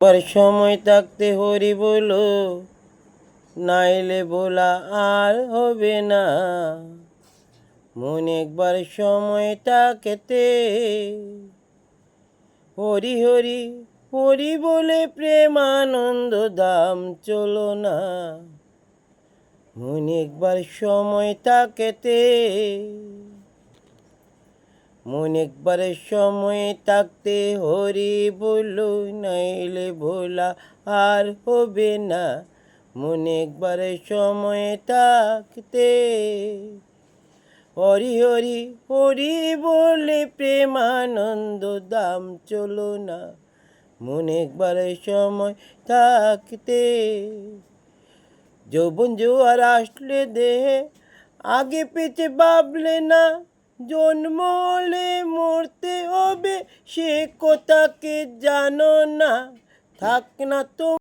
পর সময় থাকতে হরি বলো, নাইলে বলা আর হবে না। মন একবার সময় থাকতে হরি হরি হরি বলে প্রেমানন্দ দাম চলো না। মন একবার সময় থাকতে, মন একবার সময় থাকতে হরি বলো, নাইলে ভোলা আর হবে না। মন একবার সময় থাকতে হরি হরি হরি বলে প্রেমানন্দ দাম চলো না। মন একবার সময় থাকতে। যৌবন জোয়ার আসলে দেহে আগে পেছে ভাবলে না, জন্ম হলে মরতে হবে সে কথা কে জানো না। থাক না তো